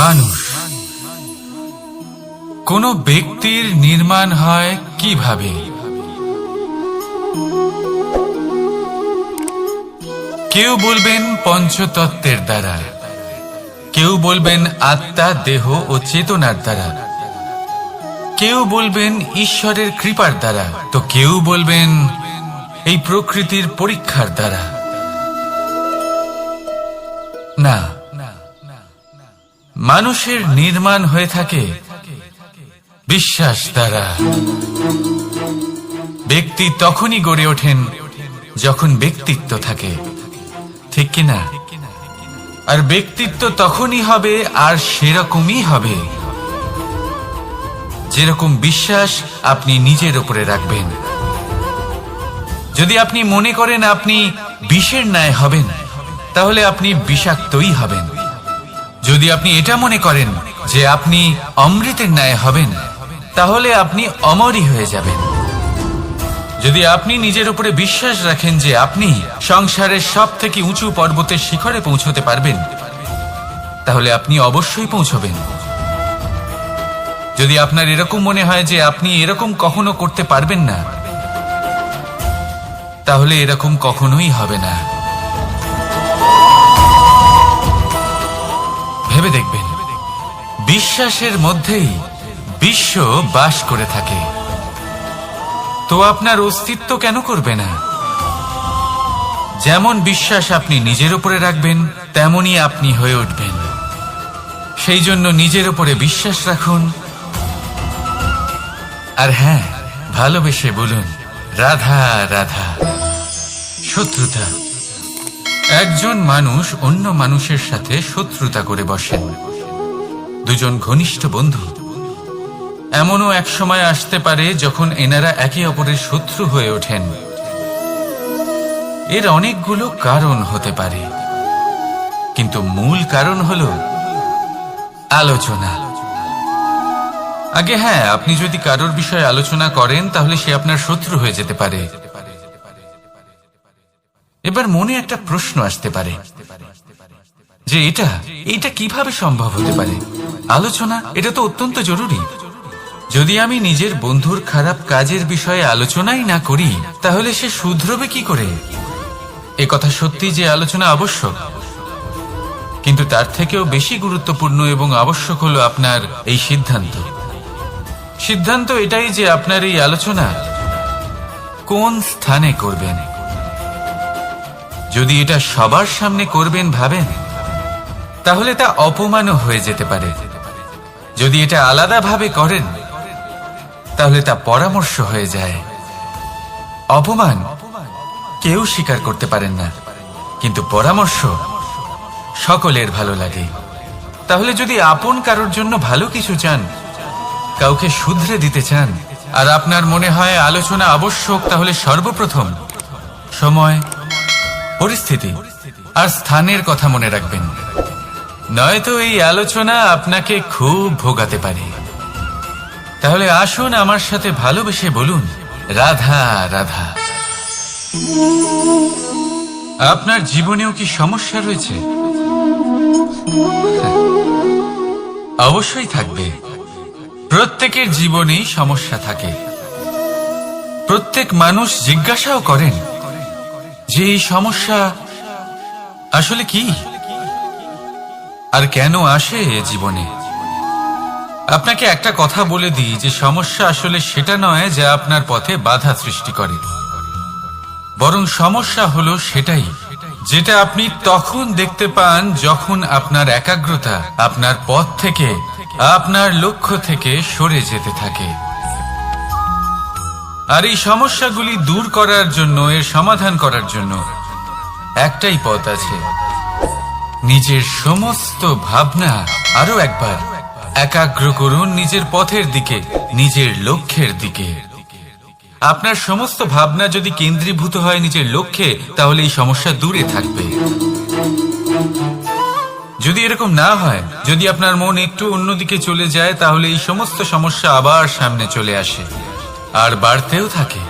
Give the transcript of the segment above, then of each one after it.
মানুষ কোন ব্যক্তির নির্মাণ হয় কিভাবে? কেউ বলবেন পঞ্চতত্ত্বের দ্বারা, কেউ বলবেন আত্মা, দেহ ও চেতনার দ্বারা, কেউ বলবেন ঈশ্বরের কৃপার দ্বারা, তো কেউ বলবেন এই প্রকৃতির পরীক্ষার দ্বারা। না, মানুষের নির্মাণ হয়ে থাকে বিশ্বাস দ্বারা। ব্যক্তি তখনই গড়ে ওঠেন যখন ব্যক্তিত্ব থাকে, ঠিক কিনা? আর ব্যক্তিত্ব তখনই হবে আর সেরকমই হবে যেরকম বিশ্বাস আপনি নিজের উপরে রাখবেন। যদি আপনি মনে করেন আপনি বিষের ন্যায় হবেন, তাহলে আপনি বিষাক্তই হবেন। যদি আপনি এটা মনে করেন যে আপনি অমৃতের ন্যায় হবেন, তাহলে আপনি অমরই হয়ে যাবেন। যদি আপনি নিজের উপরে বিশ্বাস রাখেন যে আপনি সংসারের সব থেকে উঁচু পর্বতের শিখরে পৌঁছতে পারবেন, তাহলে আপনি অবশ্যই পৌঁছবেন। যদি আপনার এরকম মনে হয় যে আপনি এরকম কখনো করতে পারবেন না, তাহলে এরকম কখনোই হবে না। ভেবে দেখবেন, বিশ্বাসের মধ্যেই বিশ্ব বাস করে থাকে, তো আপনার অস্তিত্ব কেন করবে না? যেমন বিশ্বাস আপনি নিজের উপরে রাখবেন, তেমনই আপনি হয়ে উঠবেন। সেই জন্য নিজের উপরে বিশ্বাস রাখুন, আর হ্যাঁ, ভালোবেসে বলুন রাধা রাধা। শত্রুতা, একজন মানুষ অন্য মানুষের সাথে শত্রুতা করে বসেন। দুজন ঘনিষ্ঠ বন্ধু, এমনও এক সময় আসতে পারে যখন এনারা একে অপরের শত্রু হয়ে ওঠেন। এর অনেকগুলো কারণ হতে পারে, কিন্তু মূল কারণ হলো আলোচনা। আগে হ্যাঁ, আপনি যদি কারোর বিষয়ে আলোচনা করেন, তাহলে সে আপনার শত্রু হয়ে যেতে পারে। এবার মনে একটা প্রশ্ন আসতে পারে যে এটা কিভাবে সম্ভব হতে পারে? আলোচনা, এটা তো অত্যন্ত জরুরি। যদি আমি নিজের বন্ধুর খারাপ কাজের বিষয়ে আলোচনাই না করি, তাহলে সে শুধরবে কি করে? এ কথা সত্যি যে আলোচনা আবশ্যক, কিন্তু তার থেকেও বেশি গুরুত্বপূর্ণ এবং আবশ্যক হলো আপনার এই সিদ্ধান্ত। সিদ্ধান্ত এটাই যে আপনার এই আলোচনা কোন স্থানে করবেন। যদি এটা সবার সামনে করবেন ভাবেন, তাহলে তা অপমানও হয়ে যেতে পারে। যদি এটা আলাদাভাবে করেন, তাহলে তা পরামর্শ হয়ে যায়। অপমান কেউ স্বীকার করতে পারেন না, কিন্তু পরামর্শ সকলের ভালো লাগে। তাহলে যদি আপন কারোর জন্য ভালো কিছু চান, কাউকে শুধরে দিতে চান, আর আপনার মনে হয় আলোচনা আবশ্যক, তাহলে সর্বপ্রথম সময়, পরিস্থিতি আর স্থানের কথা মনে রাখবেন, নয়তো এই আলোচনা আপনাকে খুব ভোগাতে পারে। তাহলে আসুন আমার সাথে ভালোবেসে বলুন রাধা রাধা। আপনার জীবনেও কি সমস্যা রয়েছে? অবশ্যই থাকবে। প্রত্যেকের জীবনেই সমস্যা থাকে। প্রত্যেক মানুষ জিজ্ঞাসাও করেন যে এই সমস্যা আসলে কি আর কেন আসে জীবনে। আপনাকে একটা কথা বলে দিই যে সমস্যা আসলে সেটা নয় যা আপনার পথে বাধা সৃষ্টি করে, বরং সমস্যা হলো সেটাই যেটা আপনি তখন দেখতে পান যখন আপনার একাগ্রতা আপনার পথ থেকে, আপনার লক্ষ্য থেকে সরে যেতে থাকে। আর এই সমস্যাগুলি দূর করার জন্য, এর সমাধান করার জন্য একটাই পথ আছে। নিজের সমস্ত ভাবনা আরো একবার একাগ্র করুন নিজের পথের দিকে, নিজের লক্ষ্যের দিকে। আপনার সমস্ত ভাবনা যদি কেন্দ্রীভূত হয় নিজের লক্ষ্যে, তাহলে এই সমস্যা দূরে থাকবে। যদি এরকম না হয়, যদি আপনার মন একটু অন্যদিকে চলে যায়, তাহলে এই সমস্ত সমস্যা আবার সামনে চলে আসে আর বাড়তেও থাকে।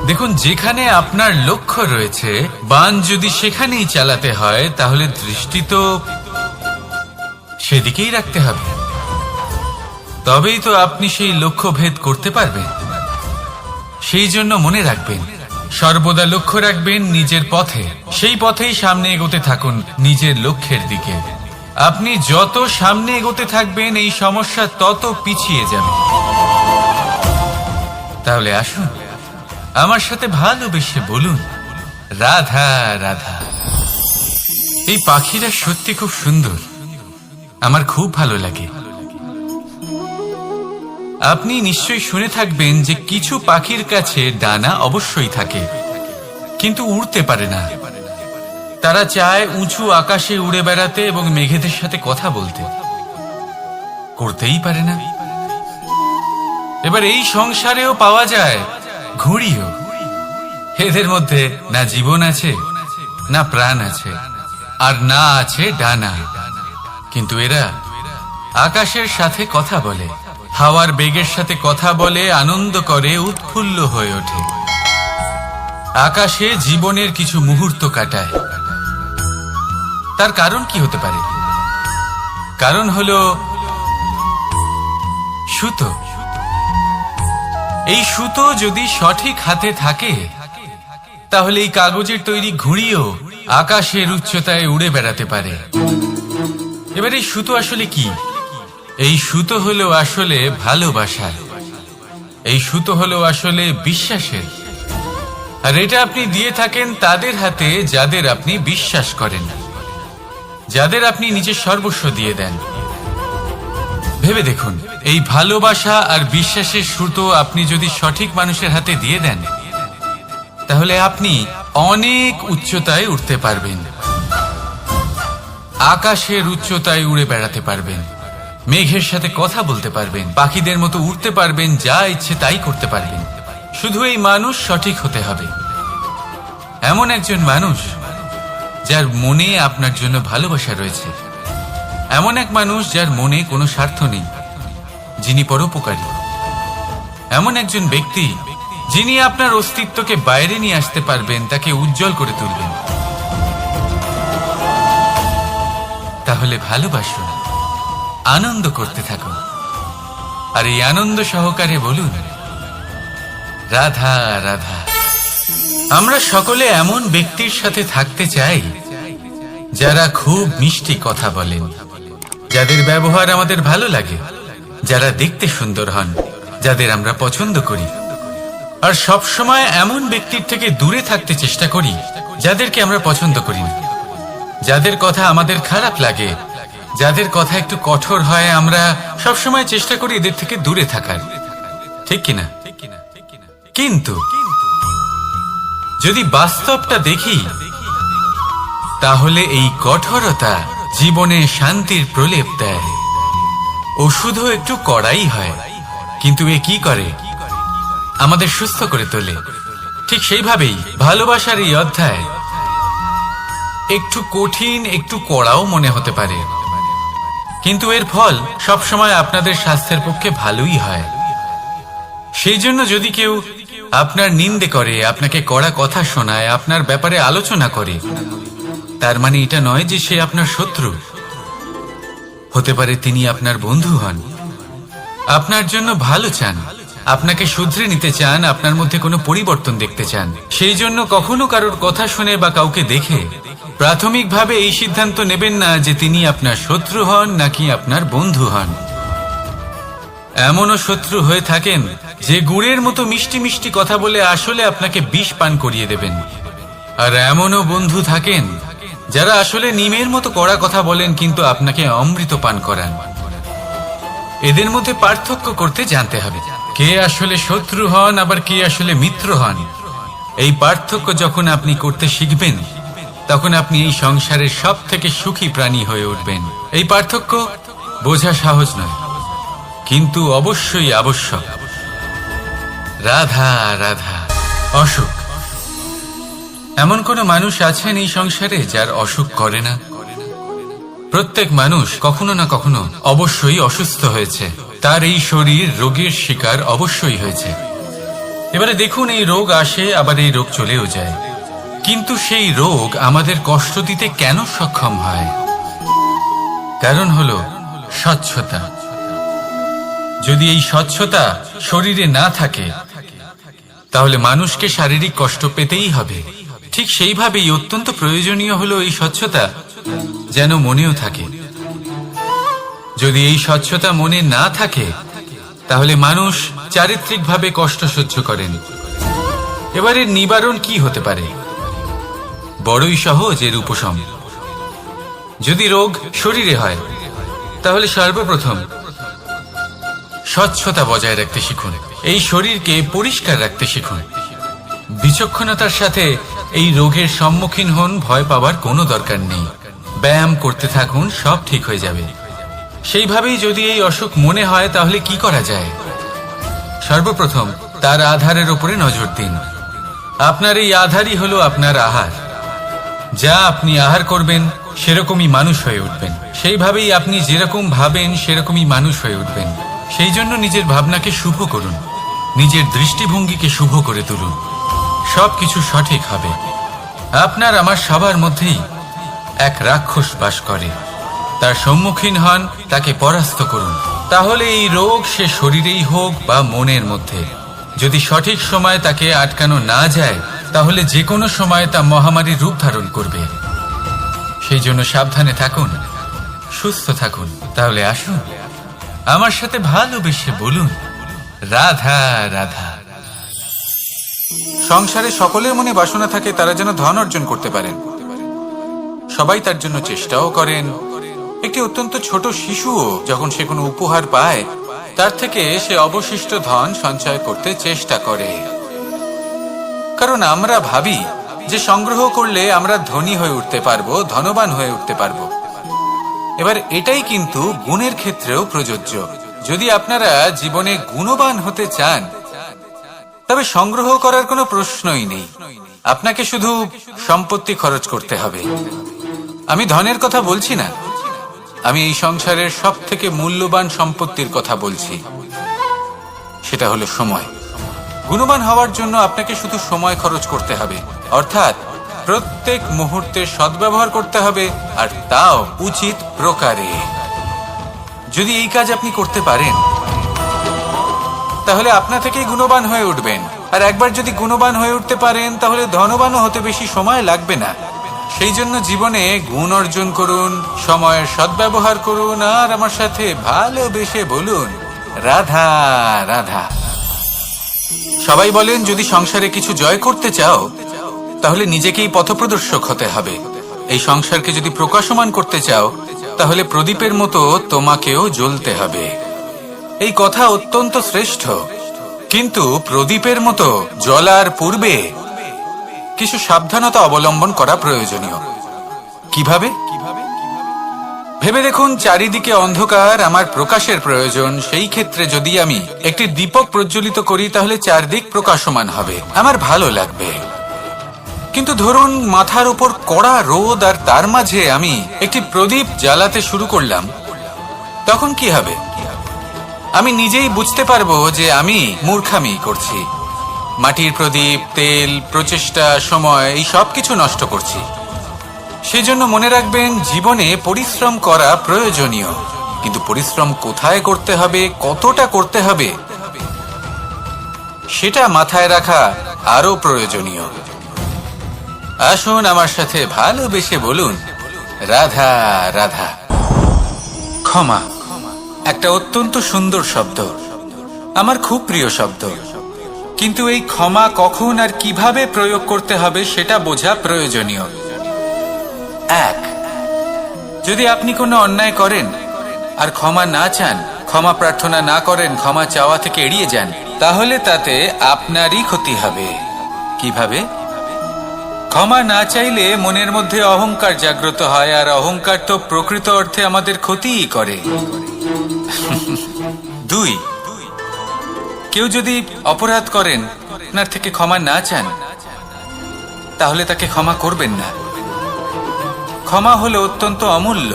দেখুন, যেখানে আপনার লক্ষ্য রয়েছে, বান যদি সেখানেই চালাতে হয়, তাহলে দৃষ্টি তো সেদিকেই রাখতে হবে। তবেই তো আপনি সেই লক্ষ্য ভেদ করতে পারবেন। সেই জন্য মনে রাখবেন, সর্বদা লক্ষ্য রাখবেন নিজের পথে, সেই পথেই সামনে এগোতে থাকুন নিজের লক্ষ্যের দিকে। আপনি যত সামনে এগোতে থাকবেন এই সমস্যা তত পিছিয়ে যাবে। তাহলে আসুন আমার সাথে ভালোবেসে বলুন, রাধা রাধা। এই পাখিরা সত্যি খুব সুন্দর, আমার খুব ভালো লাগে। আপনি নিশ্চয়ই শুনে থাকবেন যে কিছু পাখির কাছে ডানা অবশ্যই থাকে, কিন্তু উড়তে পারে না। তারা চায় উঁচু আকাশে উড়ে বেড়াতে এবং মেঘেদের সাথে কথা বলতে, করতেই পারে না। এবার এই সংসারেও পাওয়া যায় ঘুড়িও। এদের মধ্যে না জীবন আছে, না প্রাণ আছে, আর না আছে ডানা, কিন্তু এরা আকাশের সাথে কথা বলে, হাওয়ার বেগের সাথে কথা বলে, আনন্দ করে, উৎফুল্ল হয়ে ওঠে। আকাশে জীবনের কিছু মুহূর্ত কাটায়। তার কারণ কি হতে পারে? কারণ হলো সুতো। এই সুতো যদি সঠিক হাতে থাকে তাহলে এই কাগজের তৈরি ঘুড়িও আকাশের উচ্চতায় উড়ে বেড়াতে পারে। এবার এই সুতো আসলে কি? এই সুতো হলো আসলে ভালোবাসার, এই সুতো হলো আসলে বিশ্বাসের। আর এটা আপনি দিয়ে থাকেন তাদের হাতে যাদের আপনি বিশ্বাস করেন, যাদের আপনি নিজের সর্বস্ব দিয়ে দেন। ভেবে দেখুন, এই ভালোবাসা আর বিশ্বাসের সুতো আপনি যদি সঠিক মানুষের হাতে দিয়ে দেন তাহলে আপনি অনেক উচ্চতায় উঠতে পারবেন, আকাশের উচ্চতায় উড়ে বেড়াতে পারবেন, মেঘের সাথে কথা বলতে পারবেন, পাখিদের মতো উড়তে পারবেন, যা ইচ্ছে তাই করতে পারবেন। শুধু এই মানুষ সঠিক হতে হবে, এমন একজন মানুষ যার মনে আপনার জন্য ভালোবাসা রয়েছে, এমন এক মানুষ যার মনে কোনো স্বার্থ নেই, যিনি পরোপকারী, এমন একজন ব্যক্তি যিনি আপনার অস্তিত্বকে বাইরে নিয়ে আসতে পারবেন, তাকে উজ্জ্বল করে তুলবেন। তাহলে ভালোবাসুন, আনন্দ করতে থাকুন, আর এই আনন্দ সহকারে বলুন, রাধা রাধা। আমরা সকলে এমন ব্যক্তির সাথে থাকতে চাই যারা খুব মিষ্টি কথা বলেন, যাদের ব্যবহার আমাদের ভালো লাগে, যারা দেখতে সুন্দর হন, যাদের আমরা পছন্দ করি। আর সব সময় এমন ব্যক্তির থেকে দূরে থাকতে চেষ্টা করি যাদেরকে আমরা পছন্দ করি না, যাদের কথা আমাদের খারাপ লাগে, যাদের কথা একটু কঠোর হয়। আমরা সব সময় চেষ্টা করি এদের থেকে দূরে থাকার, ঠিক কিনা? কিন্তু যদি বাস্তবটা দেখি তাহলে এই কঠোরতা জীবনে শান্তির প্রলেপ দেয়। ওষুধও একটু কড়াই হয়, কিন্তু এ কি করে? আমাদের সুস্থ করে তোলে। ঠিক সেইভাবেই ভালোবাসার এই অধ্যায় একটু কঠিন, একটু কড়াও মনে হতে পারে, কিন্তু এর ফল সবসময় আপনাদের স্বাস্থ্যের পক্ষে ভালোই হয়। সেই জন্য যদি কেউ আপনার নিন্দে করে, আপনাকে কড়া কথা শোনায়, আপনার ব্যাপারে আলোচনা করে, তার মানে এটা নয় যে সে আপনার শত্রু। হতে পারে তিনি আপনার বন্ধু হন, আপনার জন্য ভালো চান, আপনাকে শুধরে নিতে চান, আপনার মধ্যে কোনো পরিবর্তন দেখতে চান। সেই জন্য কখনো কারোর কথা শুনে বা কাউকে দেখে প্রাথমিকভাবে এই সিদ্ধান্ত নেবেন না যে তিনি আপনার শত্রু হন নাকি আপনার বন্ধু হন। এমনও শত্রু হয়ে থাকেন যে গুড়ের মতো মিষ্টি মিষ্টি কথা বলে আসলে আপনাকে বিষ পান করিয়ে দেবেন, আর এমনও বন্ধু থাকেন যারা আসলে নিমের মতো কড়া কথা বলেন কিন্তু আপনাকে অমৃত পান করান। এদের মধ্যে পার্থক্য করতে জানতে হবে, কে আসলে শত্রু হন আবার কে আসলে মিত্র হন। এই পার্থক্য যখন আপনি করতে শিখবেন তখন আপনি এই সংসারের সব থেকে সুখী প্রাণী হয়ে উঠবেন। এই পার্থক্য বোঝা সহজ নয়, কিন্তু অবশ্যই আবশ্যক। রাধা রাধা। অসুখ। এমন কোন মানুষ আছেন এই সংসারে যার অসুখ করে না? প্রত্যেক মানুষ কখনো না কখনো অবশ্যই অসুস্থ হয়েছে, তার এই শরীর রোগের শিকার অবশ্যই হয়েছে। এবারে দেখুন, এই রোগ আসে আবার এই রোগ চলেও যায়, কিন্তু সেই রোগ আমাদের কষ্ট দিতে কেন সক্ষম হয়? কারণ হলো স্বচ্ছতা। যদি এই স্বচ্ছতা শরীরে না থাকে তাহলে মানুষকে শারীরিক কষ্ট পেতেই হবে। ঠিক সেইভাবেই অত্যন্ত প্রয়োজনীয় হলো এই স্বচ্ছতা যেন মনেও থাকে। যদি এই স্বচ্ছতা মনে না থাকে তাহলে মানুষ চারিত্রিকভাবে কষ্ট সহ্য করেন। এবারে নিবারণ কি হতে পারে? বড়ই সহজ এর উপশম। যদি রোগ শরীরে হয় তাহলে সর্বপ্রথম স্বচ্ছতা বজায় রাখতে শিখুন। এই শরীরকে পরিষ্কার রাখতে শিখুন। বিচক্ষণতার সাথে এই রোগের সম্মুখীন হন। ভয় পাবার কোনো দরকার নেই। ব্যায়াম করতে থাকুন, সব ঠিক হয়ে যাবে। সেইভাবেই যদি এই অসুখ মনে হয় তাহলে কি করা যায়? সর্বপ্রথম তার আধারের উপরে নজর দিন। আপনার এই আধারই হলো আপনার আহার। যা আপনি আহার করবেন সেরকমই মানুষ হয়ে উঠবেন। সেইভাবেই আপনি যেরকম ভাবেন সেরকমই মানুষ হয়ে উঠবেন। সেই জন্য নিজের ভাবনাকে শুভ করুন, নিজের দৃষ্টিভঙ্গিকে শুভ করে তুলুন। সবকিছু সঠিক হবে। আপনার আমার সবার মধ্যেই এক রাক্ষস বাস করে। তার সম্মুখীন হন, তাকে পরাস্ত করুন। তাহলে এই রোগ সে শরীরেই হোক বা মনের মধ্যে, যদি সঠিক সময় তাকে আটকানো না যায় তাহলে যে কোনো সময় তা মহামারীর রূপ ধারণ করবে। সেই জন্য সাবধানে থাকুন, সুস্থ থাকুন। তাহলে আসুন আমার সাথে ভালোবেসে বলুন, রাধা রাধা। সংসারে সকলের মনে বাসনা থাকে তারা যেন ধন অর্জন করতে পারেন। সবাই তার জন্য চেষ্টাও করেন। একটি অত্যন্ত ছোট শিশুও যখন সে কোনো উপহার পায় তার থেকে সে অবশিষ্ট ধন সঞ্চয় করতে চেষ্টা করে। কারণ আমরা ভাবি যে সংগ্রহ করলে আমরা ধনী হয়ে উঠতে পারবো, ধনবান হয়ে উঠতে পারবো। এবার এটাই কিন্তু গুণের ক্ষেত্রেও প্রযোজ্য। যদি আপনারা জীবনে গুণবান হতে চান তবে সংগ্রহ করার কোনো প্রশ্নই নেই। আপনাকে শুধু সম্পত্তি খরচ করতে হবে। আমি ধনের কথা বলছি না, আমি এই সংসারের সব থেকে মূল্যবান সম্পত্তির কথা বলছি। সেটা হলো সময়। গুণবান হওয়ার জন্য আপনাকে শুধু সময় খরচ করতে হবে, অর্থাৎ প্রত্যেক মুহূর্তে সদ্ব্যবহার করতে হবে, আর তাও উচিত প্রকারে। যদি এই কাজ আপনি করতে পারেন তাহলে আপনা থেকেই গুণবান হয়ে উঠবেন। আর একবার যদি গুণবান হয়ে উঠতে পারেন তাহলে ধনবানও হতে বেশি সময় লাগবে না। সেই জন্য জীবনে গুণ অর্জন করুন, সময়ের সদ্ব্যবহার করুন, আর আমার সাথে ভালোবেসে বলুন, রাধা রাধা। সবাই বলেন যদি সংসারে কিছু জয় করতে চাও তাহলে নিজেকেই পথপ্রদর্শক হতে হবে। এই সংসারকে যদি প্রকাশমান করতে চাও তাহলে প্রদীপের মতো তোমাকেও জ্বলতে হবে। এই কথা অত্যন্ত শ্রেষ্ঠ, কিন্তু প্রদীপের মতো জ্বলার পূর্বে কিছু সাবধানতা অবলম্বন করা প্রয়োজনীয়। কিভাবে? ভেবে দেখুন, চারিদিকে অন্ধকার, আমার প্রকাশের প্রয়োজন। সেই ক্ষেত্রে যদি আমি একটি দীপক প্রজ্বলিত করি তাহলে চারদিক প্রকাশমান হবে, আমার ভালো লাগবে। কিন্তু ধরুন মাথার উপর কড়া রোদ আর তার মাঝে আমি একটি প্রদীপ জ্বালাতে শুরু করলাম, তখন কি হবে? আমি নিজেই বুঝতে পারবো যে আমি মূর্খামি করছি। মাটির প্রদীপ, তেল, প্রচেষ্টা, সময়, এই সব কিছু নষ্ট করছি। সেজন্য মনে রাখবেন, জীবনে পরিশ্রম করা প্রয়োজনীয়, কিন্তু পরিশ্রম কোথায় করতে হবে, কতটা করতে হবে, সেটা মাথায় রাখা আরো প্রয়োজনীয়। আসুন আমার সাথে ভালোবেসে বলুন, রাধা রাধা। ক্ষমা একটা অত্যন্ত সুন্দর শব্দ, আমার খুব প্রিয় শব্দ। কিন্তু এই ক্ষমা কখন আর কিভাবে প্রয়োগ করতে হবে সেটা বোঝা প্রয়োজনীয়। এক, যদি আপনি কোনো অন্যায় করেন আর ক্ষমা না চান, ক্ষমা প্রার্থনা না করেন, ক্ষমা চাওয়া থেকে এড়িয়ে যান, তাহলে তাতে আপনারই ক্ষতি হবে। কিভাবে? ক্ষমা না চাইলে মনের মধ্যে অহংকার জাগ্রত হয়, আর অহংকার তো প্রকৃত অর্থে আমাদের ক্ষতিই করে। দুই, কেউ যদি অপরাধ করেন, আপনার থেকে ক্ষমা না চান, তাহলে তাকে ক্ষমা করবেন না। ক্ষমা হলো অত্যন্ত অমূল্য,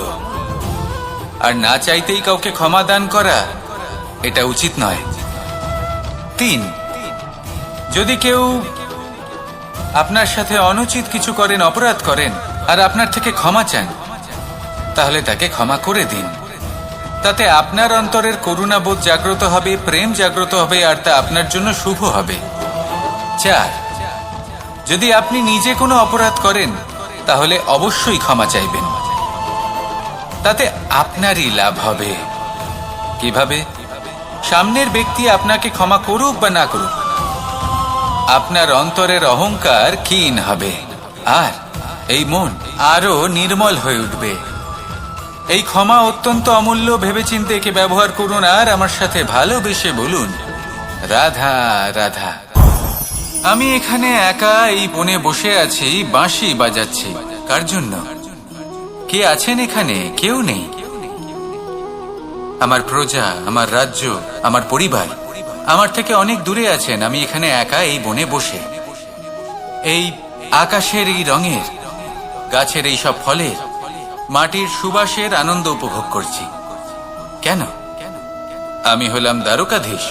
আর না চাইতেই কাউকে ক্ষমা দান করা এটা উচিত নয়। তিন, যদি কেউ আপনার সাথে অনুচিত কিছু করেন, অপরাধ করেন, আর আপনার থেকে ক্ষমা চান, তাহলে তাকে ক্ষমা করে দিন। তাতে আপনার অন্তরের করুণাবোধ জাগ্রত হবে, প্রেম জাগ্রত হবে, আর তা আপনার জন্য শুভ হবে। 4, যদি আপনি নিজে কোনো অপরাধ করেন তাহলে অবশ্যই ক্ষমা চাইবেন, তাতে আপনারই লাভ হবে। কিভাবে? সামনের ব্যক্তি আপনাকে ক্ষমা করুক বা না করুক, আপনার অন্তরের অহংকার ক্ষীণ হবে, আর এই মন আরো নির্মল হয়ে উঠবে। এই ক্ষমা অত্যন্ত অমূল্য, ভেবেচিন্তে একে ব্যবহার করুন আর আমার সাথে ভালোবেসে বলুন, রাধা রাধা। আমি এখানে একা এই বনে বসে আছি, বাঁশি বাজাচ্ছি। কার জন্য? কে আছেন এখানে? কেউ নেই। আমার প্রজা, আমার রাজ্য, আমার পরিবার আমার থেকে অনেক দূরে আছেন। আমি এখানে একা এই বনে বসে এই আকাশের এই রঙের, গাছের এই সব ফলের, মাটির সুবাসের আনন্দ উপভোগ করছি। কেন? আমি হলাম দ্বারকাধীশ।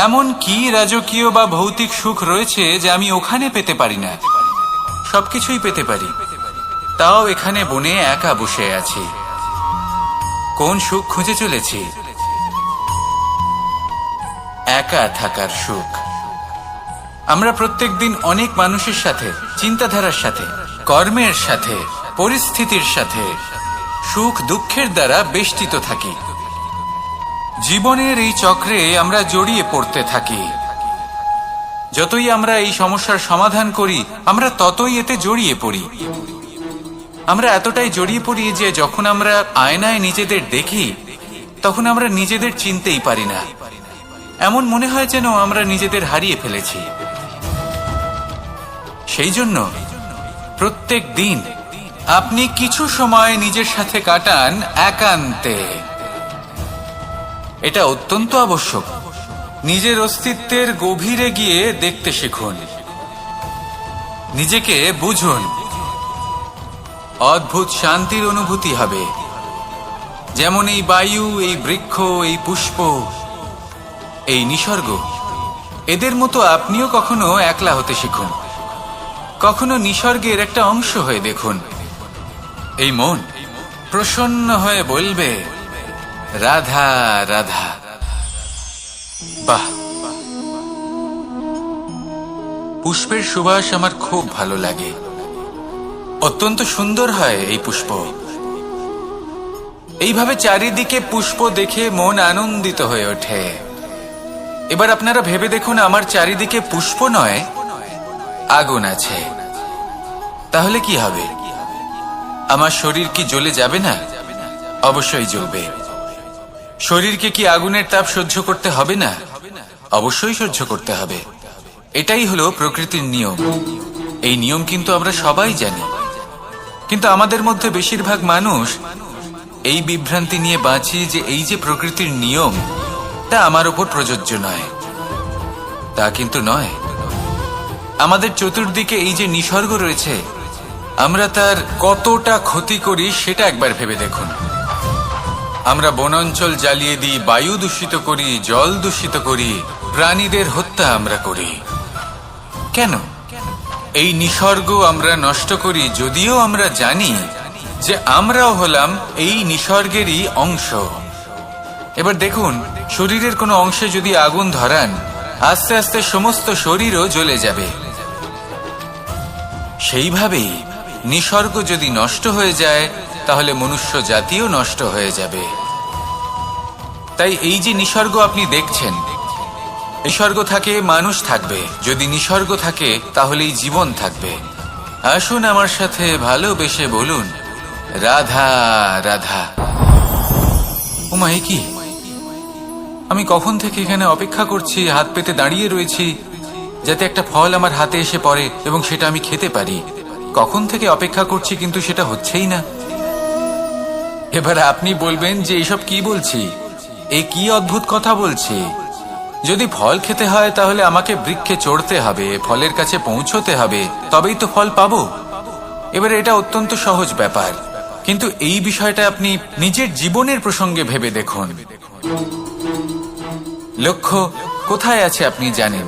এমন কি রাজকীয় বা ভৌতিক সুখ রয়েছে যে আমি ওখানে পেতে পারি না? সবকিছুই পেতে পারি, তাও এখানে বনে একা বসে আছি। কোন সুখ খুঁজে চলেছি? একা থাকার সুখ। আমরা প্রত্যেকদিন অনেক মানুষের সাথে, চিন্তাধারার সাথে, কর্মের সাথে, পরিস্থিতির সাথে, সুখ দুঃখের দ্বারা বেষ্টিত থাকি। জীবনের এই চক্রে আমরা জড়িয়ে পড়তে থাকি। যতই আমরা এই সমস্যার সমাধান করি, আমরা ততই এতে জড়িয়ে পড়ি। আমরা এতটাই জড়িয়ে পড়ি যে যখন আমরা আয়নায় নিজেদের দেখি, তখন আমরা নিজেদের চিনতেই পারি না। এমন মনে হয় যেন আমরা নিজেদের হারিয়ে ফেলেছি। সেই জন্য প্রত্যেক দিন আপনি কিছু সময় নিজের সাথে কাটান একান্তে। এটা অত্যন্ত আবশ্যক। নিজের অস্তিত্বের গভীরে গিয়ে দেখতে শিখুন, নিজেকে বুঝুন। অদ্ভুত শান্তির অনুভূতি হবে। যেমন এই বায়ু, এই বৃক্ষ, এই পুষ্প, এই নিসর্গ, এদের মতো আপনিও কখনো একলা হতে শিখুন। কখনো নিসর্গের একটা অংশ হয়ে দেখুন। এই মন প্রসন্ন হয়ে বলবে, রাধা রাধা। বাহ! পুষ্পের সুবাস আমার খুব ভালো লাগে। অত্যন্ত সুন্দর হয় এই পুষ্প। এইভাবে চারিদিকে পুষ্প দেখে মন আনন্দিত হয়ে ওঠে। এবার আপনারা ভেবে দেখুন, আমার চারিদিকে পুষ্প নয়, আগুন আছে। তাহলে কি হবে? আমার শরীর কি জ্বলে যাবে না? অবশ্যই জ্বলবে। শরীরকে কি আগুনের তাপ সহ্য করতে হবে না? অবশ্যই সহ্য করতে হবে। এটাই হলো প্রকৃতির নিয়ম। এই নিয়ম কিন্তু আমরা সবাই জানি, কিন্তু আমাদের মধ্যে বেশিরভাগ মানুষ এই বিভ্রান্তি নিয়ে বাঁচি যে এই যে প্রকৃতির নিয়ম, তা আমার উপর প্রযোজ্য নয়। তা কিন্তু নয়। আমাদের চতুর্দিকে এই যে নিসর্গ রয়েছে, আমরা তার কতটা ক্ষতি করি সেটা একবার ভেবে দেখুন। আমরা বনাঞ্চল জ্বালিয়ে দিই, বায়ু দূষিত করি, জল দূষিত করি, প্রাণীদের হত্যা আমরা করি। কেন? এই নিসর্গ আমরা নষ্ট করি, যদিও আমরা জানি যে আমরাও হলাম এই নিসর্গেরই অংশ। এবার দেখুন, শরীরের কোনো অংশে যদি আগুন ধরান, আস্তে আস্তে সমস্ত শরীরও জ্বলে যাবে। সেইভাবেই নিসর্গ যদি নষ্ট হয়ে যায়, তাহলে মনুষ্য জাতিও নষ্ট হয়ে যাবে। তাই এই যে নিসর্গ আপনি দেখছেন, নিসর্গ থাকে মানুষ থাকবে। যদি নিসর্গ থাকে তাহলেই জীবন থাকবে। আসুন আমার সাথে ভালোবেসে বলুন, রাধা রাধা। ওমা, এ কি? আমি কখন থেকে এখানে অপেক্ষা করছি, হাত পেতে দাঁড়িয়ে রয়েছি যাতে একটা ফল আমার হাতে এসে পড়ে এবং সেটা আমি খেতে পারি। কখন থেকে অপেক্ষা করছি, কিন্তু সেটা হচ্ছেই না। এবার আপনি বলবেন যে এইসব কি বলছি, এ কি অদ্ভুত কথা বলছি। যদি ফল খেতে হয় তাহলে আমাকে বৃক্ষে চড়তে হবে, ফলের কাছে পৌঁছতে হবে, তবেই তো ফল পাবো। এবার এটা অত্যন্ত সহজ ব্যাপার, কিন্তু এই বিষয়টা আপনি নিজের জীবনের প্রসঙ্গে ভেবে দেখুন। লক্ষ্য কোথায় আছে আপনি জানেন,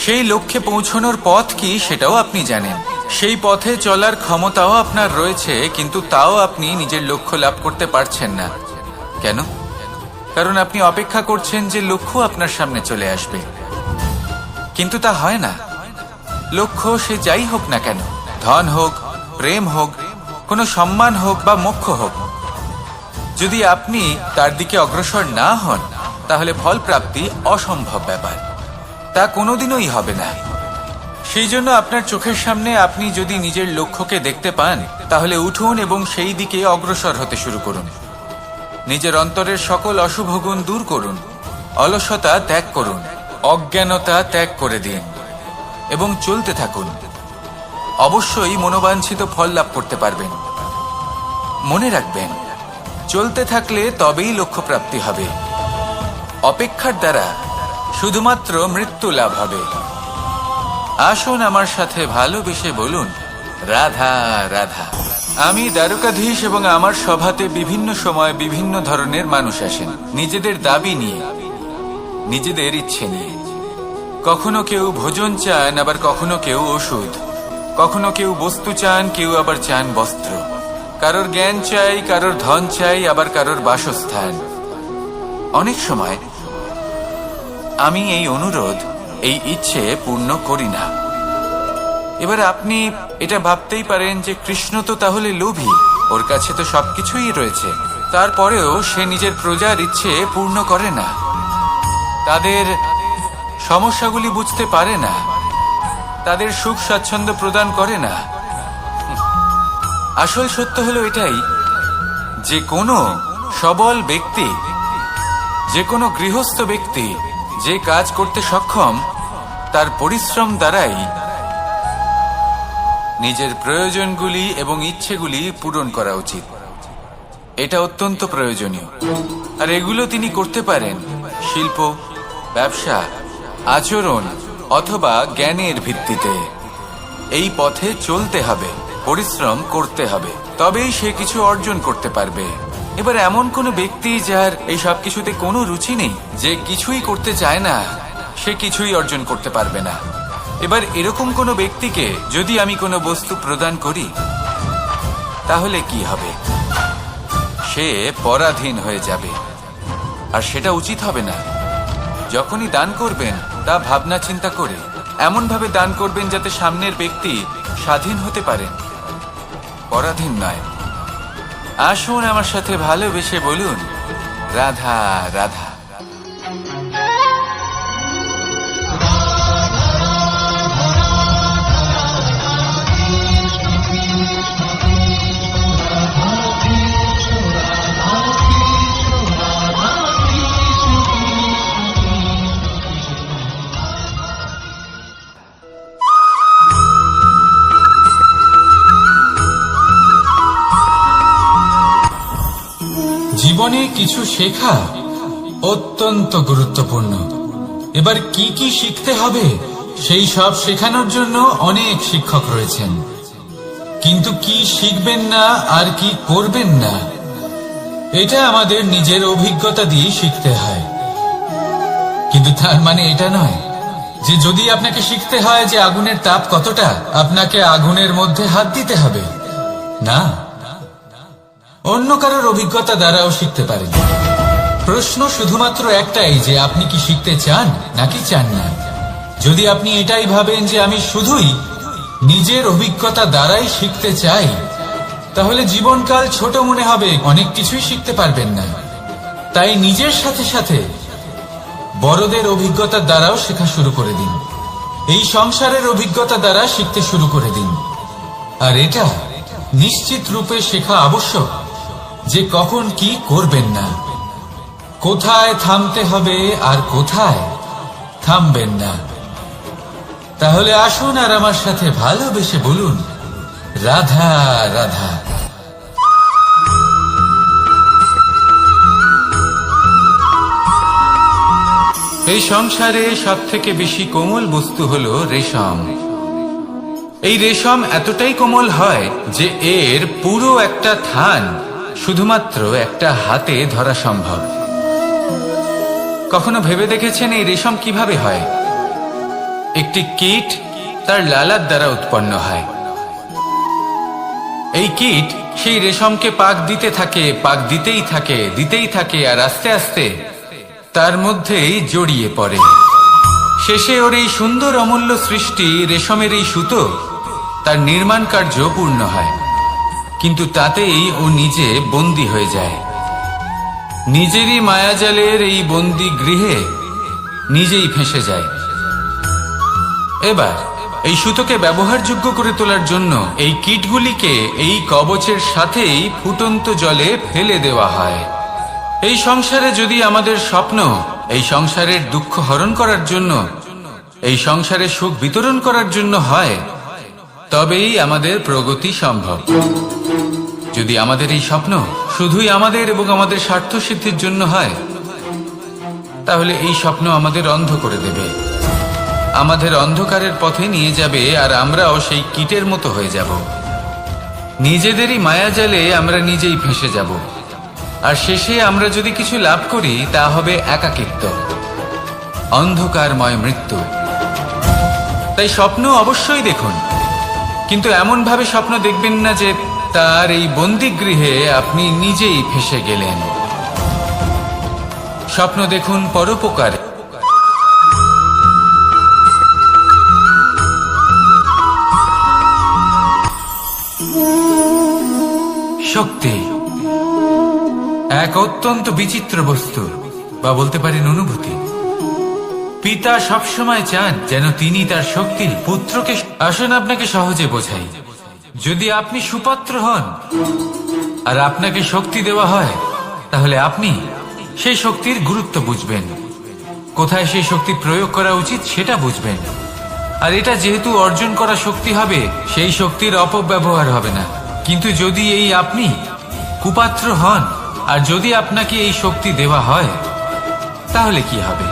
সেই লক্ষ্যে পৌঁছানোর পথ কি সেটাও আপনি জানেন, সেই পথে চলার ক্ষমতাও আপনার রয়েছে, কিন্তু তাও আপনি নিজের লক্ষ্য লাভ করতে পারছেন না। কেন? কারণ আপনি অপেক্ষা করছেন যে লক্ষ্য আপনার সামনে চলে আসবে, কিন্তু তা হয় না। লক্ষ্য সে যাই হোক না কেন, ধন হোক, প্রেম হোক, কোনো সম্মান হোক বা মোক্ষ হোক, যদি আপনি তার দিকে অগ্রসর না হন তাহলে ফল প্রাপ্তি অসম্ভব ব্যাপার, তা কোনোদিনই হবে না। সেই জন্য আপনার চোখের সামনে আপনি যদি নিজের লক্ষ্যকে দেখতে পান তাহলে উঠুন এবং সেই দিকে অগ্রসর হতে শুরু করুন। নিজের অন্তরের সকল অশুভ গুণ দূর করুন, অলসতা ত্যাগ করুন, অজ্ঞানতা ত্যাগ করে দিন এবং চলতে থাকুন। অবশ্যই মনোবাঞ্ছিত ফল লাভ করতে পারবেন। মনে রাখবেন, চলতে থাকলে তবেই লক্ষ্য প্রাপ্তি হবে। অপেক্ষার দ্বারা শুধুমাত্র মৃত্যু লাভ হবে। আসুন আমার সাথে ভালোবেসে বলুন, রাধা রাধা। আমি দ্বারকাধীশ এবং আমার সভাতে বিভিন্ন সময় বিভিন্ন ধরনের মানুষ আসেন, নিজেদের দাবি নিয়ে, নিজেদের ইচ্ছে নিয়ে। কখনো কেউ ভোজন চান, আবার কখনো কেউ ওষুধ, কখনো কেউ বস্তু চান, কেউ আবার চান বস্ত্র। কারোর জ্ঞান চাই, কারোর ধন চাই, আবার কারোর বাসস্থান। অনেক সময় আমি এই অনুরোধ, এই ইচ্ছে পূর্ণ করি না। এবার আপনি এটা ভাবতেই পারেন যে কৃষ্ণ তো তাহলে লোভী, ওর কাছে তো সবকিছুই রয়েছে, তারপরেও সে নিজের প্রজার ইচ্ছে পূর্ণ করে না, তাদের সমস্যাগুলি বুঝতে পারে না, তাদের সুখ স্বাচ্ছন্দ্য প্রদান করে না। আসল সত্য হলো এটাই যে কোনো সবল ব্যক্তি, যে কোনো গৃহস্থ ব্যক্তি যে কাজ করতে সক্ষম, তার পরিশ্রম দ্বারাই নিজের প্রয়োজনগুলি এবং ইচ্ছেগুলি পূরণ করা উচিত। এটা অত্যন্ত প্রয়োজনীয়। আর এগুলো তিনি করতে পারেন শিল্প, ব্যবসা, আচরণ অথবা জ্ঞানের ভিত্তিতে। এই পথে চলতে হবে, পরিশ্রম করতে হবে, তবেই সে কিছু অর্জন করতে পারবে। এবার এমন কোনো ব্যক্তি যার এই সব কিছুতে কোনো রুচি নেই, যে কিছুই করতে চায় না, সে কিছুই অর্জন করতে পারবে না। এবার এরকম কোনো ব্যক্তিকে যদি আমি কোনো বস্তু প্রদান করি তাহলে কি হবে? সে পরাধীন হয়ে যাবে, আর সেটা উচিত হবে না। যখনই দান করবেন তা ভাবনা চিন্তা করে এমন ভাবে দান করবেন যাতে সামনের ব্যক্তি স্বাধীন হতে পারেন, পরাধীন নয়। আসুন আমার সাথে ভালোবেসে বলুন, রাধা রাধা। জীবনে কিছু শেখা অত্যন্ত গুরুত্বপূর্ণ। এবার কি কি শিখতে হবে সেই সব শেখানোর জন্য অনেক শিক্ষক রয়েছেন, কিন্তু কি শিখবেন না আর কি করবেন না এটা আমাদের নিজের অভিজ্ঞতা দিয়ে শিখতে হয়। কিন্তু তার মানে এটা নয় যে যদি আপনাকে শিখতে হয় যে আগুনের তাপ কতটা, আপনাকে আগুনের মধ্যে হাত দিতে হবে। না, অন্য কারোর অভিজ্ঞতা দ্বারাও শিখতে পারেন। প্রশ্ন শুধুমাত্র একটাই যে আপনি কি শিখতে চান নাকি চান না। যদি আপনি এটাই ভাবেন যে আমি শুধুই নিজের অভিজ্ঞতা দ্বারাই শিখতে চাই, তাহলে জীবনকাল ছোট মনে হবে, অনেক কিছুই শিখতে পারবেন না। তাই নিজের সাথে সাথে বড়দের অভিজ্ঞতার দ্বারাও শেখা শুরু করে দিন। এই সংসারের অভিজ্ঞতা দ্বারা শিখতে শুরু করে দিন। আর এটা নিশ্চিত রূপে শেখা আবশ্যক যে কখন কি করবেন না, কোথায় থামতে হবে আর কোথায় থামবেন না। তাহলে আসুন আর আমার সাথে ভালোবেসে বলুন, রাধা রাধা। এই সংসারে সব থেকে বেশি কোমল বস্তু হলো রেশম। এই রেশম এতটাই কোমল হয় যে এর পুরো একটা থান শুধুমাত্র একটা হাতে ধরা সম্ভব। কখনো ভেবে দেখেছেন এই রেশম কিভাবে হয়? একটি কীট তার লালার দ্বারা উৎপন্ন হয়। এই কীট সেই রেশমকে পাক দিতে থাকে, পাক দিতেই থাকে আর আস্তে আস্তে তার মধ্যেই জড়িয়ে পড়ে। শেষে ওর এই সুন্দর অমূল্য সৃষ্টি রেশমের এই সুতো তার নির্মাণ কার্য পূর্ণ হয়, কিন্তু তাতেই ও নিজে বন্দী হয়ে যায়। নিজেরই মায়াজালের এই বন্দী গৃহে নিজেই ফেঁসে যায়। এবার এই সুতোকে ব্যবহারযোগ্য করে তোলার জন্য এই কীটগুলিকে এই কবচের সাথেই ফুটন্ত জলে ফেলে দেওয়া হয়। এই সংসারে যদি আমাদের স্বপ্ন এই সংসারের দুঃখ হরণ করার জন্য, এই সংসারে সুখ বিতরণ করার জন্য হয়, তবেই আমাদের প্রগতি সম্ভব। যদি আমাদের এই স্বপ্ন শুধুই আমাদের এবং আমাদের স্বার্থ সিদ্ধির জন্য হয়, তাহলে এই স্বপ্ন আমাদের অন্ধ করে দেবে, আমাদের অন্ধকারের পথে নিয়ে যাবে, আর আমরাও সেই কীটের মতো হয়ে যাব। নিজেদেরই মায়াজালে আমরা নিজেই ফেঁসে যাব, আর শেষে আমরা যদি কিছু লাভ করি তা হবে একাকিত্ব, অন্ধকারময় মৃত্যু। তাই স্বপ্ন অবশ্যই দেখুন, কিন্তু এমন ভাবে স্বপ্ন দেখবেন না যে তার এই বন্দিগৃহে আপনি নিজেই ফেঁসে গেলেন। স্বপ্ন দেখুন পরোপকার। শক্তি এক অত্যন্ত বিচিত্র বস্তু, বা বলতে পারেন অনুভূতি। পিতা সবসময় চান যেন তিনি তার শক্তি পুত্রকে। আসুন আপনাকে সহজে বোঝাই। যদি আপনি সুপাত্র হন আর আপনাকে শক্তি দেওয়া হয়, তাহলে আপনি সেই শক্তির গুরুত্ব বুঝবেন, কোথায় সেই শক্তি প্রয়োগ করা উচিত সেটা বুঝবেন। আর এটা যেহেতু অর্জন করা শক্তি হবে, সেই শক্তির অপব্যবহার হবে না। কিন্তু যদি এই আপনি কুপাত্র হন আর যদি আপনাকে এই শক্তি দেওয়া হয়, তাহলে কি হবে?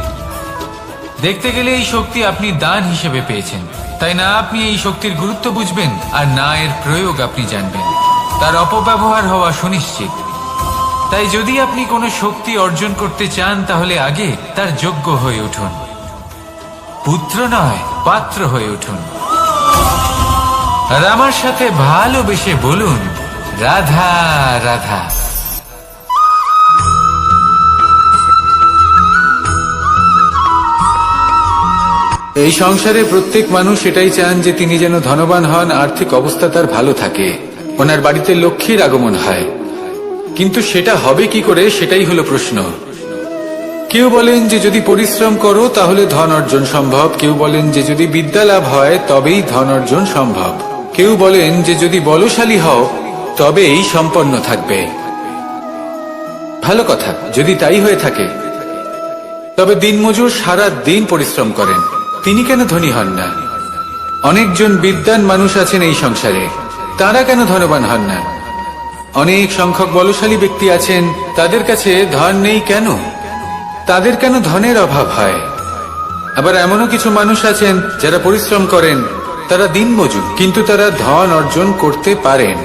দেখতে গেলে এই শক্তি আপনি দান হিসেবে পেয়েছেন, তাই না আপনি এই শক্তির গুরুত্ব বুঝবেন, আর না এর প্রয়োগ আপনি জানবেন। তার অপব্যবহার হওয়া সুনিশ্চিত। তাই যদি আপনি কোনো শক্তি অর্জন করতে চান, তাহলে আগে তার যোগ্য হয়ে উঠুন, পুত্র নয় পাত্র হয়ে উঠুন। আর আমার সাথে ভালোবেসে বলুন, রাধা রাধা। এই সংসারে প্রত্যেক মানুষ এটাই চান যে তিনি যেন ধনবান হন, আর্থিক অবস্থা তার ভালো থাকে, ওনার বাড়িতে লক্ষ্মীর আগমন হয়। কিন্তু সেটা হবে কি করে, সেটাই হলো প্রশ্ন। কেউ বলেন যে যদি পরিশ্রম করো তাহলে ধন অর্জন সম্ভব, কেউ বলেন যে যদি বিদ্যা লাভ হয় তবেই ধন অর্জন সম্ভব, কেউ বলেন যে যদি বলশালী হও তবেই সম্পন্ন থাকবে। ভালো কথা, যদি তাই হয়ে থাকে, তবে দিনমজুর সারা দিন পরিশ্রম করেন, তিনি কেন ধনী হন না? অনেকজন বিদ্বান মানুষ আছেন এই সংসারে, তারা কেন ধনবান হন না? অনেক সংখ্যক বলশালী ব্যক্তি আছেন, তাদের কাছে ধন নেই কেন? তাদের কেন ধনের অভাব হয়? আবার এমনও কিছু মানুষ আছেন যারা পরিশ্রম করেন, তারা দিনমজুর, কিন্তু তারা ধন অর্জন করতে পারেন।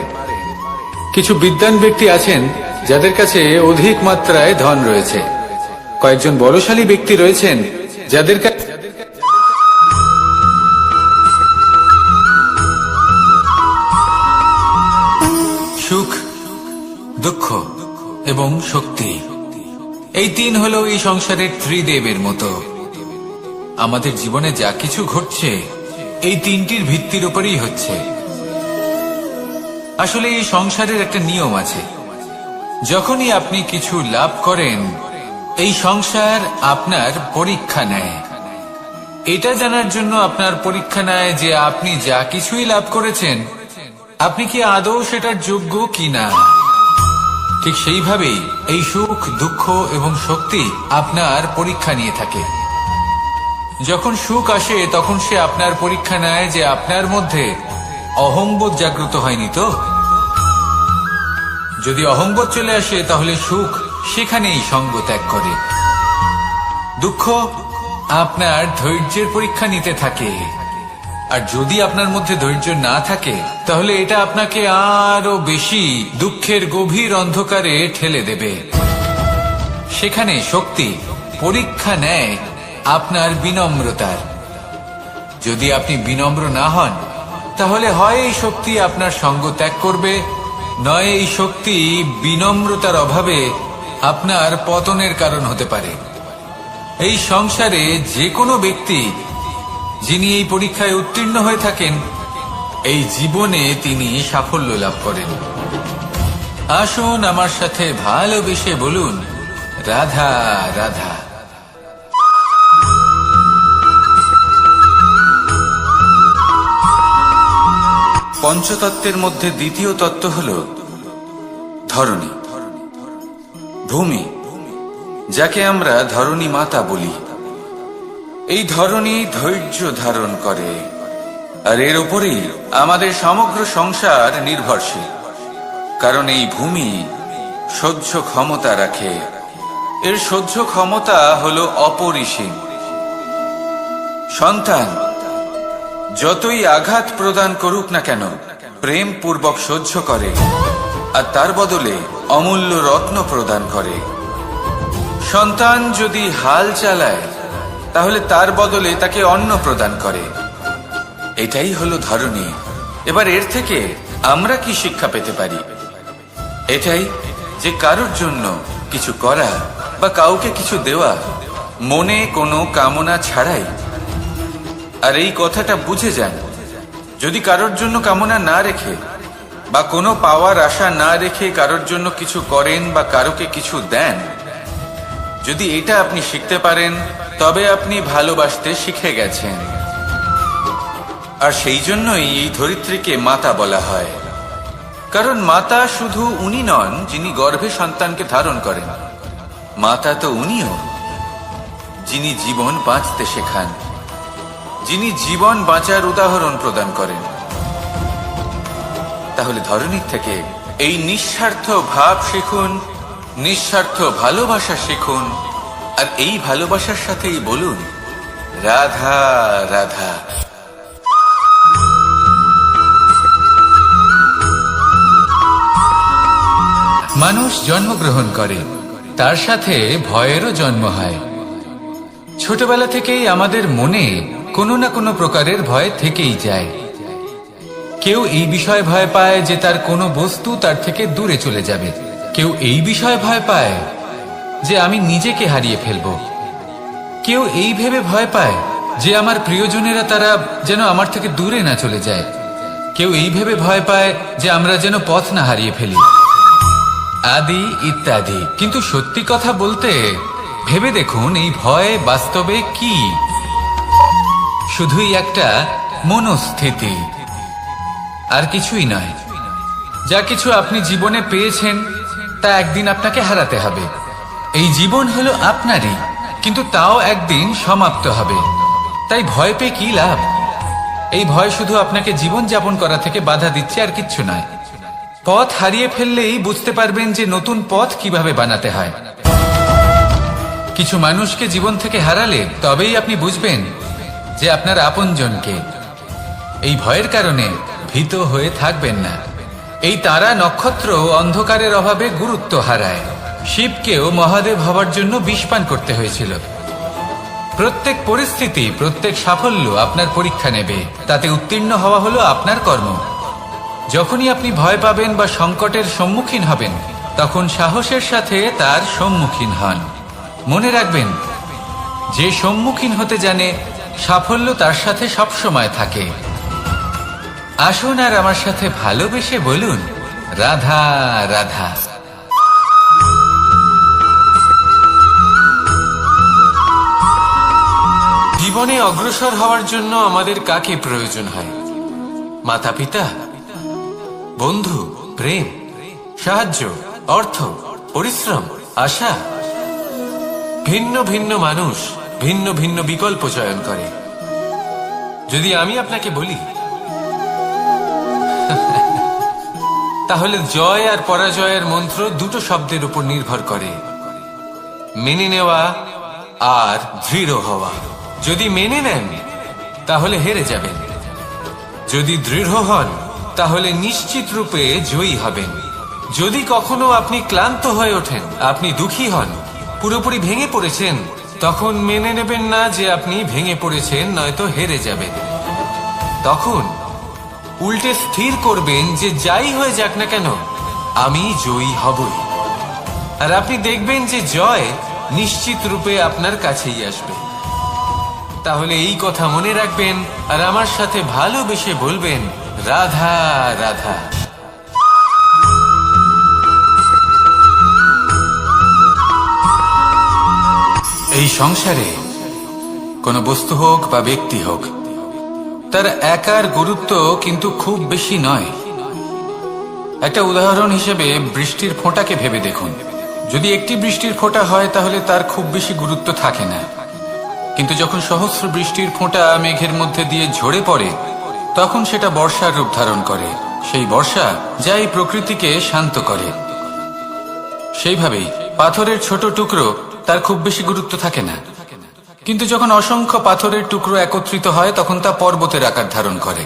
কিছু বিদ্বান ব্যক্তি আছেন যাদের কাছে অধিক মাত্রায় ধন রয়েছে, কয়েকজন বলশালী ব্যক্তি রয়েছেন যাদের কাছে সুখ, দুঃখ এবং শক্তি, এই তিন হলো এই সংসারের ত্রিদেবের মতো। আমাদের জীবনে যা কিছু ঘটছে এই তিনটির ভিত্তির উপরেই হচ্ছে। আসলে এই সংসারের একটা নিয়ম আছে, যখনই আপনি কিছু লাভ করেন, এই সংসার আপনার পরীক্ষা নেয়। এটা জানার জন্য আপনার পরীক্ষা নেয় যে আপনি যা কিছুই লাভ করেছেন, আপনি কি আদৌ সেটার যোগ্য কিনা। ঠিক সেইভাবেই এই সুখ, দুঃখ এবং শক্তি আপনার পরীক্ষা নিয়ে থাকে। যখন সুখ আসে তখন সে আপনার পরীক্ষা নেয় যে আপনার মধ্যে অহংবোধ জাগ্রত হয়নি তো। যদি অহংবোধ চলে আসে তাহলে সুখ সেখানেই সঙ্গ ত্যাগ করে। দুঃখ আপনার ধৈর্যের পরীক্ষা নিতে থাকে, আর যদি আপনার মধ্যে ধৈর্য না থাকে তাহলে এটা আপনাকে আরো বেশি দুঃখের গভীর অন্ধকারে ঠেলে দেবে। সেখানে শক্তি পরীক্ষা নেয় আপনার বিনম্রতার। যদি আপনি বিনম্র না হন, তাহলে হয় এই শক্তি আপনার সঙ্গ ত্যাগ করবে, নয় এই শক্তি বিনম্রতার অভাবে আপনার পতনের কারণ হতে পারে। এই সংসারে যে কোনো ব্যক্তি যিনি এই পরীক্ষায় উত্তীর্ণ হয়ে থাকেন, এই জীবনে তিনি সাফল্য লাভ করেন। আসুন আমার সাথে ভালোবেসে বলুন, রাধা রাধা। পঞ্চতত্ত্বের মধ্যে দ্বিতীয় তত্ত্ব হল ধরণী, ভূমি, যাকে আমরা ধরণী মাতা বলি। এই ধরণী ধৈর্য ধারণ করে, আর এর উপরেই আমাদের সমগ্র সংসার নির্ভরশীল। কারণ এই ভূমি সহ্য ক্ষমতা রাখে, এর সহ্য ক্ষমতা হল অপরিসীম। সন্তান যতই আঘাত প্রদান করুক না কেন, প্রেম পূর্বক সহ্য করে, আর তার বদলে অমূল্য রত্ন প্রদান করে। সন্তান যদি হাল চালায়, তাহলে তার বদলে তাকে অন্ন প্রদান করে। এটাই হলো ধরণী। এবার এর থেকে আমরা কি শিক্ষা পেতে পারি? এটাই যে কারোর জন্য কিছু করা বা কাউকে কিছু দেওয়া মনে কোনো কামনা ছাড়াই। আর এই কথাটা বুঝে যান, যদি কারোর জন্য কামনা না রেখে বা কোনো পাওয়ার আশা না রেখে কারোর জন্য কিছু করেন বা কারোকে কিছু দেন, যদি এটা আপনি শিখতে পারেন, তবে আপনি ভালোবাসতে শিখে গেছেন। আর সেই জন্যই এই ধরিত্রীকে মাতা বলা হয়। কারণ মাতা শুধু উনি নন যিনি গর্ভে সন্তানকে ধারণ করেন, মাতা তো উনিও যিনি জীবন বাঁচতে শেখান, যিনি জীবন বাঁচার উদাহরণ প্রদান করেন। তাহলে ধরণীর থেকে এই নিঃস্বার্থ ভাব শিখুন, নিঃস্বার্থ ভালোবাসা শিখুন, আর এই ভালোবাসার সাথেই বলুন, রাধা রাধা। মানুষ জন্মগ্রহণ করে, তার সাথে ভয়েরও জন্ম হয়। ছোটবেলা থেকেই আমাদের মনে কোনো না কোনো প্রকারের ভয় থেকেই যায়। কেউ এই বিষয়ে ভয় পায় যে তার কোনো বস্তু তার থেকে দূরে চলে যাবে, কেউ এই বিষয়ে ভয় পায় যে আমি নিজেকে হারিয়ে ফেলব, কেউ এই ভেবে ভয় পায় যে আমার প্রিয়জনেরা তারা যেন আমার থেকে দূরে না চলে যায়, কেউ এই ভেবে ভয় পায় যে আমরা যেন পথ না হারিয়ে ফেলি, আদি ইত্যাদি। কিন্তু সত্যি কথা বলতে, ভেবে দেখুন এই ভয় বাস্তবে কি? শুধুই একটা মনস্থিতি, আর কিছুই নয়। যা কিছু আপনি জীবনে পেয়েছেন তা একদিন আপনাকে হারাতে হবে। এই জীবন হলো আপনারই, কিন্তু তাও একদিন সমাপ্ত হবে। তাই ভয় পেয়ে কি লাভ? এই ভয় শুধু আপনাকে জীবন যাপন করা থেকে বাধা দিচ্ছে, আর কিচ্ছু নয়। পথ হারিয়ে ফেললেই বুঝতে পারবেন যে নতুন পথ কিভাবে বানাতে হয়। কিছু মানুষকে জীবন থেকে হারালে তবেই আপনি বুঝবেন যে আপনার আপনজনকে। এই ভয়ের কারণে ভীত হয়ে থাকবেন না। এই তারা নক্ষত্র অন্ধকারের অভাবে গুরুত্ব হারায়। শিবকেও মহাদেব হবার জন্য বিষপান করতে হয়েছিল। প্রত্যেক পরিস্থিতি, প্রত্যেক সাফল্য আপনার পরীক্ষা নেবে, তাতে উত্তীর্ণ হওয়া হলো আপনার কর্ম। যখনই আপনি ভয় পাবেন বা সংকটের সম্মুখীন হবেন, তখন সাহসের সাথে তার সম্মুখীন হন। মনে রাখবেন, যে সম্মুখীন হতে জানে, সাফল্য তার সাথে সবসময় থাকে। আসুন আর আমার সাথে ভালোবেসে বলুন, রাধা রাধা। জীবনে অগ্রসর হওয়ার জন্য আমাদের কাকে প্রয়োজন হয়? মাতা পিতা, বন্ধু, প্রেম, সাহায্য, অর্থ, পরিশ্রম, আশা। ভিন্ন ভিন্ন মানুষ ভিন্ন ভিন্ন বিকল্প চয়ন করে। যদি আমি আপনাকে বলি, তাহলে জয় আর পরাজয়ের মন্ত্র দুটো শব্দের উপর নির্ভর করে, মেনে নেওয়া আর দৃঢ় হওয়া। যদি মেনে নেন তাহলে হেরে যাবেন, যদি দৃঢ় হন তাহলে নিশ্চিত রূপে জয়ী হবেন। যদি কখনো আপনি ক্লান্ত হয়ে ওঠেন, আপনি দুঃখী হন, পুরোপুরি ভেঙে পড়েছেন, তখন মেনে নেবেন না যে আপনি ভেঙে পড়েছেন, নয়তো হেরে যাবেন। তখন উল্টে স্থির করবেন যে যাই হয়ে যাক না কেন, আমি জয়ী হবই। আর আপনি দেখবেন যে জয় নিশ্চিত রূপে আপনার কাছেই আসবে। তাহলে এই কথা মনে রাখবেন আর আমার সাথে ভালোবেসে বলবেন, রাধা রাধা। এই সংসারে কোনো বস্তু হোক বা ব্যক্তি হোক, তার একার গুরুত্ব কিন্তু খুব বেশি নয়। একটা উদাহরণ হিসেবে বৃষ্টির ফোঁটাকে ভেবে দেখুন। যদি একটি বৃষ্টির ফোঁটা হয় তাহলে তার খুব বেশি গুরুত্ব থাকে না, কিন্তু যখন সহস্র বৃষ্টির ফোঁটা মেঘের মধ্যে দিয়ে ঝরে পড়ে তখন সেটা বর্ষার রূপ ধারণ করে। সেই বর্ষা যা এই প্রকৃতিকে শান্ত করে। সেইভাবেই পাথরের ছোট টুকরো, তার খুব বেশি গুরুত্ব থাকে না, কিন্তু যখন অসংখ্য পাথরের টুকরো একত্রিত হয় তখন তা পর্বতের আকার ধারণ করে।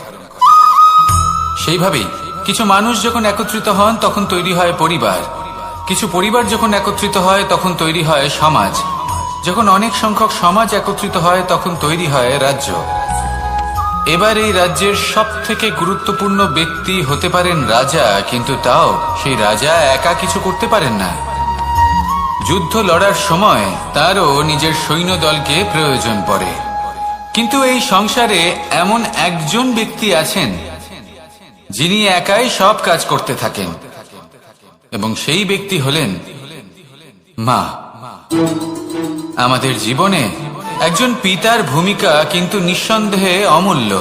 সেইভাবেই কিছু মানুষ যখন একত্রিত হন তখন তৈরি হয় পরিবার, কিছু পরিবার যখন একত্রিত হয় তখন তৈরি হয় সমাজ, যখন অনেক সংখ্যক সমাজ একত্রিত হয় তখন তৈরি হয় রাজ্য। এবার এই রাজ্যের সব থেকে গুরুত্বপূর্ণ ব্যক্তি হতে পারেন রাজা, কিন্তু তাও সেই রাজা একা কিছু করতে পারেন না। যুদ্ধ লড়ার সময় তারও নিজের সৈন্যদলকে প্রয়োজন পড়ে। কিন্তু এই সংসারে এমন একজন ব্যক্তি আছেন যিনি একাই সব কাজ করতে থাকেন, এবং সেই ব্যক্তি হলেন মা। আমাদের জীবনে একজন পিতার ভূমিকা কিন্তু নিঃসন্দেহে অমূল্য,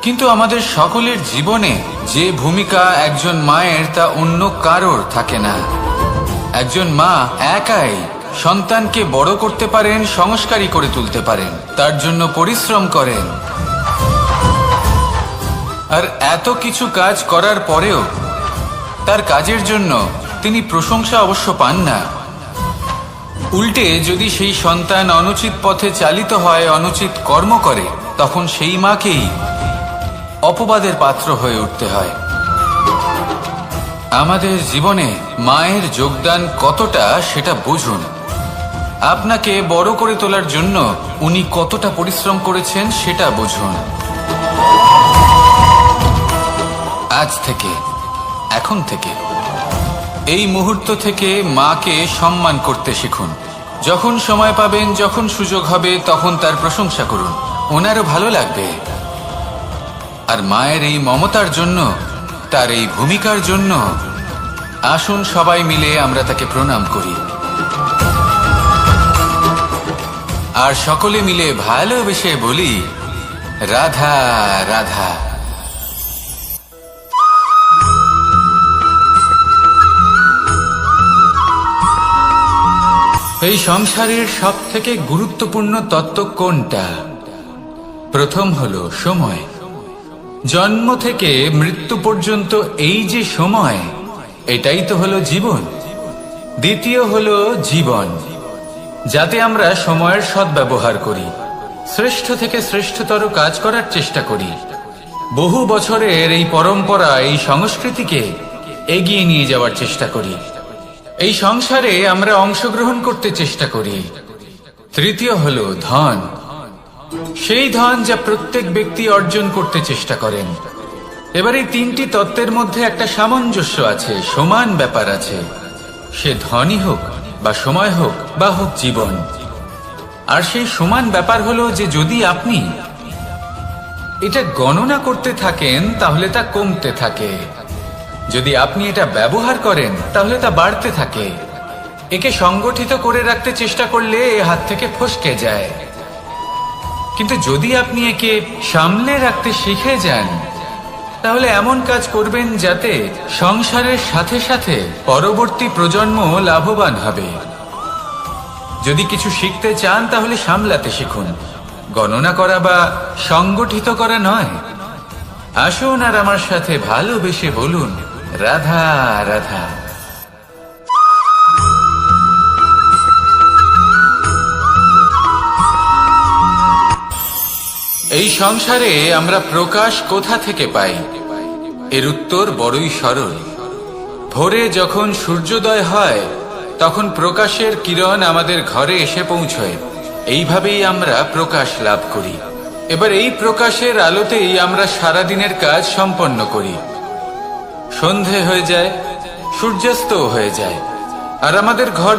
কিন্তু আমাদের সকলের জীবনে যে ভূমিকা একজন মায়ের তা অন্য কারোর থাকে না। একজন মা একাই সন্তানকে বড় করতে পারেন, সংস্কারী করে তুলতে পারেন, তার জন্য পরিশ্রম করেন। আর এত কিছু কাজ করার পরেও তার কাজের জন্য তিনি প্রশংসা অবশ্য পান না। উল্টে যদি সেই সন্তান অনুচিত পথে চালিত হয়, অনুচিত কর্ম করে, তখন সেই মাকেই অপবাদের পাত্র হয়ে উঠতে হয়। আমাদের জীবনে মায়ের যোগদান কতটা সেটা বুঝুন। আপনাকে বড় করে তোলার জন্য উনি কতটা পরিশ্রম করেছেন সেটা বুঝুন। আজ থেকে, এখন থেকে, এই মুহূর্ত থেকে মাকে সম্মান করতে শিখুন। যখন সময় পাবেন, যখন সুযোগ হবে, তখন তার প্রশংসা করুন, ওনারও ভালো লাগবে। আর মায়ের এই মমতার জন্য, তার এই ভূমিকার জন্য আসুন সবাই মিলে আমরা তাকে প্রণাম করি, আর সকলে মিলে ভালোবেসে বলি, রাধা রাধা। এই সংসারের সব থেকে গুরুত্বপূর্ণ তত্ত্ব কোনটা? প্রথম হলো সময়। জন্ম থেকে মৃত্যু পর্যন্ত এই যে সময়, এটাই তো হলো জীবন। দ্বিতীয় হলো জীবন, যাতে আমরা সময়ের সদ্ব্যবহার করি, শ্রেষ্ঠ থেকে শ্রেষ্ঠতর কাজ করার চেষ্টা করি। বহু বছরের এই পরম্পরা, এই সংস্কৃতিকে এগিয়ে নিয়ে যাওয়ার চেষ্টা করি। এই সংসারে আমরা অংশগ্রহণ করতে চেষ্টা করি। তৃতীয় হলো ধন, সেই ধন যা প্রত্যেক ব্যক্তি অর্জন করতে চেষ্টা করেন। এবার এই তিনটি তত্ত্বের মধ্যে একটা সামঞ্জস্য আছে, সমান ব্যাপার আছে। সে ধনই হোক বা সময় হোক বা হোক জীবন। আর সেই সমান ব্যাপার হলো যে যদি আপনি এটা গণনা করতে থাকেন তাহলে তা কমতে থাকে, যদি আপনি এটা ব্যবহার করেন তাহলে তা বাড়তে থাকে। একে সংগঠিত করে রাখতে চেষ্টা করলে এ হাত থেকে ফসকে যায়, কিন্তু যদি আপনি একে সামলে রাখতে শিখে যান তাহলে এমন কাজ করবেন যাতে সংসারের সাথে সাথে পরবর্তী প্রজন্ম লাভবান হবে। যদি কিছু শিখতে চান তাহলে সামলাতে শিখুন, গণনা করা বা সংগঠিত করা নয়। আসুন আর আমার সাথে ভালোবেসে বলুন, রাধা রাধা। এই সংসারে আমরা প্রকাশ কোথা থেকে পাই? এর উত্তর বড়ই সরল। ভোরে যখন সূর্যোদয় হয় তখন প্রকাশের কিরণ আমাদের ঘরে এসে পৌঁছয়। এইভাবেই আমরা প্রকাশ লাভ করি। এবার এই প্রকাশের আলোতেই আমরা সারাদিনের কাজ সম্পন্ন করি। সন্ধে হয়ে যায়, সূর্যাস্তও হয়ে যায়, আর আমাদের ঘর